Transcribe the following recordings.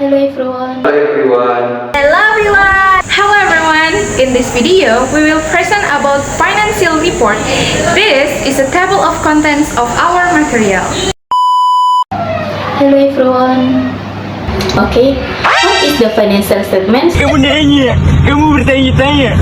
Hello everyone. Hello everyone. Hello everyone! Hello everyone! In this video, we will present about financial report. This is a table of contents of our material. Hello everyone. Okay, what is the financial statements? Kamu bertanya-tanya.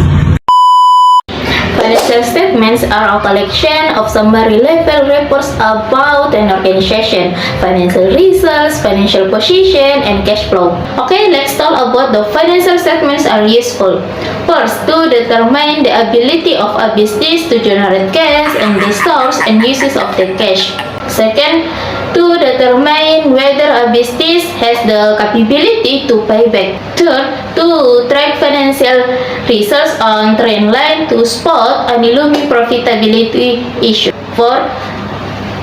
Financial statements are a collection of summary level reports about an organization, financial results, financial position, and cash flow. Okay, let's talk about the financial statements are useful. First, to determine the ability of a business to generate cash and the source and uses of the cash. Second, to determine whether a business has the capability to pay back. Third, to track financial results on trend line to spot any looming profitability issue. Fourth,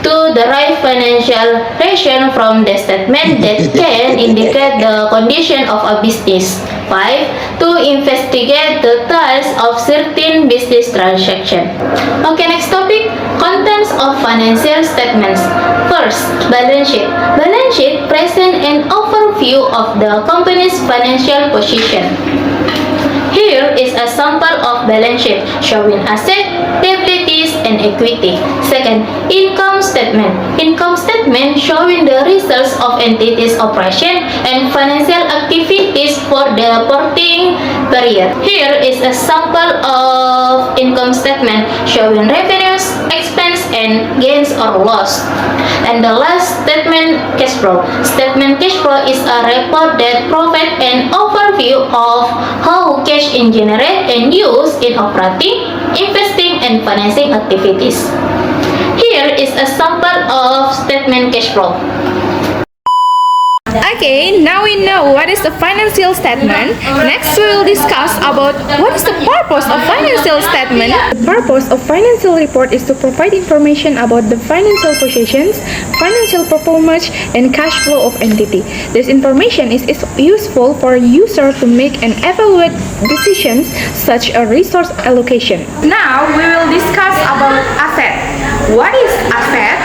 to derive financial ratio from the statement that can indicate the condition of a business. 5. To investigate the details of certain business transaction. Okay, next topic, contents of financial statements. First, balance sheet. Balance sheet present an overview of the company's financial position. Here is a sample of balance sheet showing asset, liabilities, and equity. Second, income statement. Income statement showing the results of entities' operation and financial activities for the reporting period. Here is a sample of income statement showing revenues, expense, and gains or loss. And the last statement, cash flow. Statement cash flow is a report that provides an overview of how cash is generated and used in operating, investing, and financing activities. Here is a sample of statement cash flow. Okay, now we know what is the financial statement. Next, we will discuss about what is the purpose of financial statement. The purpose of financial report is to provide information about the financial positions, financial performance, and cash flow of entity. This information is useful for user to make and evaluate decisions such as resource allocation. Now, we will discuss about asset. What is asset?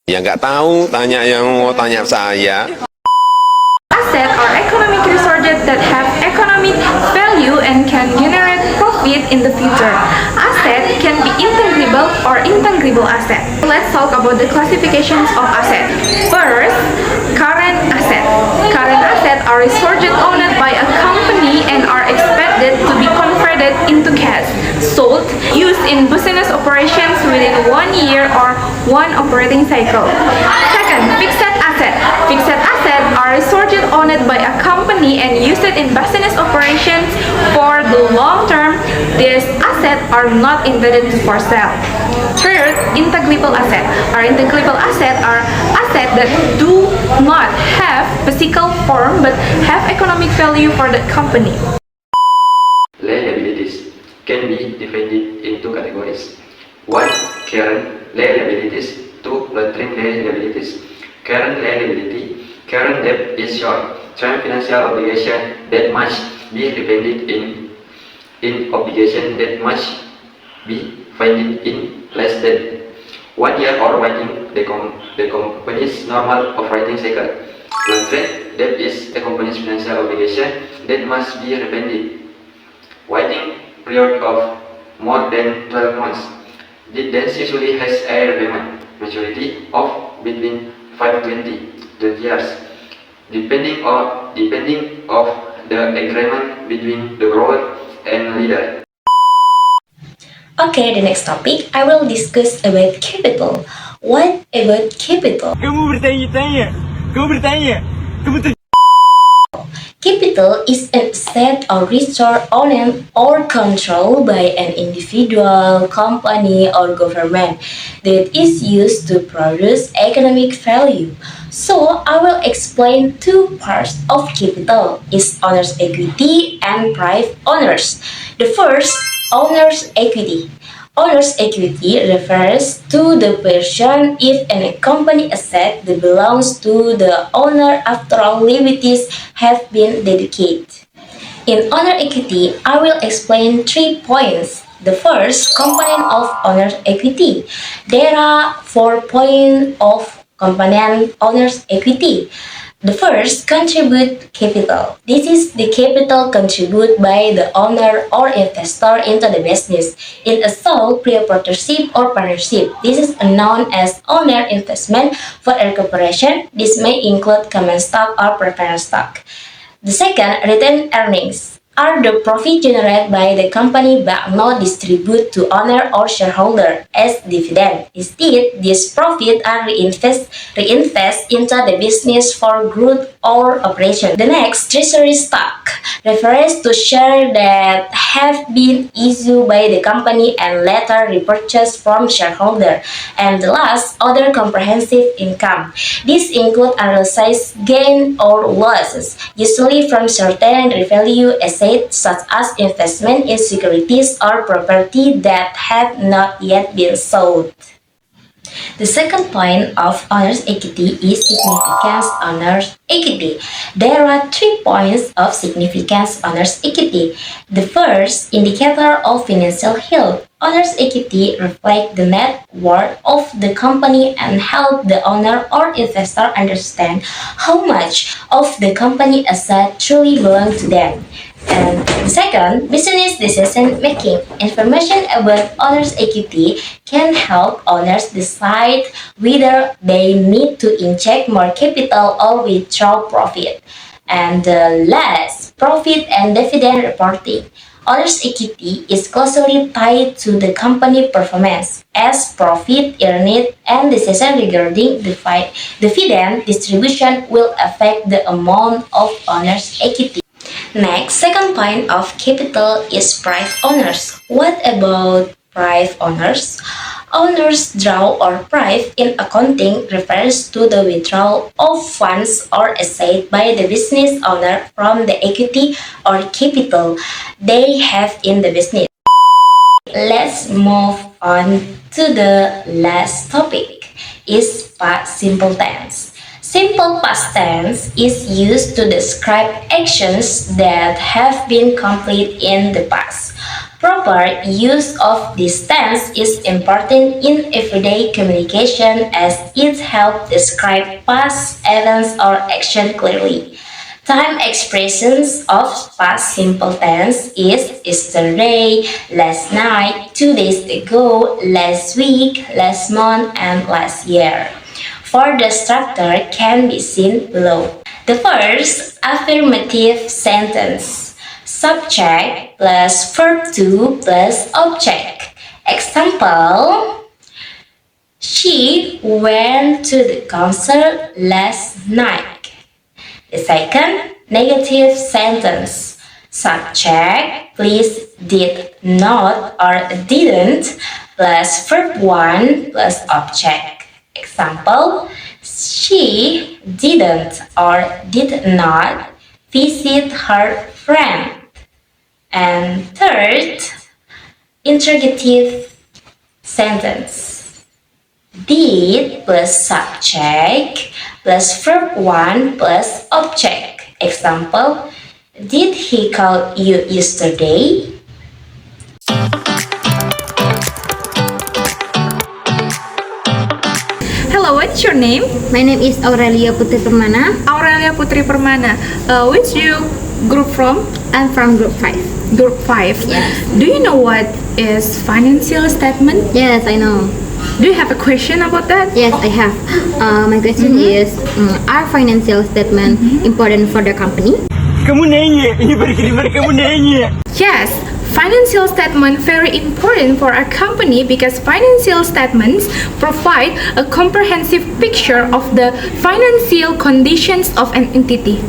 Ya nggak tahu, tanya yang mau tanya saya. Asset are economic resources that have economic value and can generate profit in the future. Asset can be intangible or intangible asset. Let's talk about the classifications of asset. First, current asset. Current asset are resources owned by a company and are expected to be converted into cash, sold, used in business operations within 1 year or one operating cycle. Second, fixed asset. Fixed asset are resources owned by a company and used in business operations for the long term. These assets are not intended for sale. Third, intangible asset. Our intangible asset are assets that do not have physical form but have economic value for the company. Liabilities can be divided into categories. 1. Current liabilities. 2. Long-term liabilities. Current liability. Current debt is short-term financial obligation that must be repaid in obligation that must be funded in less than 1 year or within the company's normal operating cycle. Long-term debt is a company's financial obligation that must be repaid within period of more than 12 months. The debt usually has a repayment maturity of between 20 years, depending of the agreement between the borrower and lender. Okay, the next topic I will discuss about capital. What about capital? Kamu bertanya-tanya. Capital is an asset or resource owned or controlled by an individual, company, or government that is used to produce economic value. So, I will explain two parts of capital: is owner's equity and private owners. The first, owner's equity. Owner's equity refers to the person if a company asset that belongs to the owner after all liabilities have been dedicated. In owner equity, I will explain 3 points. The first component of owner's equity. There are 4 points of component owner's equity. The first, contribute capital. This is the capital contributed by the owner or investor into the business in a sole proprietorship or partnership. This is known as owner investment. For a corporation, this may include common stock or preferred stock. The second, retained earnings are the profit generated by the company but not distributed to owner or shareholder as dividend. Instead, these profits are reinvest into the business for growth or operation. The next, treasury stock, refers to shares that have been issued by the company and later repurchased from shareholder. And the last, other comprehensive income. This includes unrealized gain or losses, usually from certain revalue assets such as investment in securities or property that have not yet been sold. The second point of owner's equity is significance owner's equity. There are 3 points of significance owner's equity. The first, indicator of financial health. Owner's equity reflects the net worth of the company and help the owner or investor understand how much of the company asset truly belong to them. And the second, business decision making. Information about owner's equity can help owners decide whether they need to inject more capital or withdraw profit. And the last, profit and dividend reporting. Owner's equity is closely tied to the company performance, as profit earned and decision regarding the dividend distribution will affect the amount of owner's equity. Next, second point of capital is private owners. What about private owners? Owner's draw or private in accounting refers to the withdrawal of funds or asset by the business owner from the equity or capital they have in the business. Let's move on to the last topic, is past simple tense. Simple past tense is used to describe actions that have been completed in the past. Proper use of this tense is important in everyday communication as it helps describe past events or action clearly. Time expressions of past simple tense is yesterday, last night, 2 days ago, last week, last month, and last year. For the structure can be seen below. The first, affirmative sentence. Subject plus verb to plus object. Example, she went to the concert last night. The second, negative sentence. Subject plus did not or didn't plus verb 1 plus object. Example, she didn't or did not visit her friend. And third, interrogative sentence. Did plus subject plus verb 1 plus object. Example, did he call you yesterday? Hello, what's your name? My name is Aurelia Putri Permana. Aurelia Putri Permana. Which you group from? I'm from Group 5. Group 5. Yes. Do you know what is financial statement? Yes, I know. Do you have a question about that? Yes, I have. My question is, are financial statement important for the company? Kamu nanya, ini baru kamu nanya. Yes, financial statement very important for a company because financial statements provide a comprehensive picture of the financial conditions of an entity.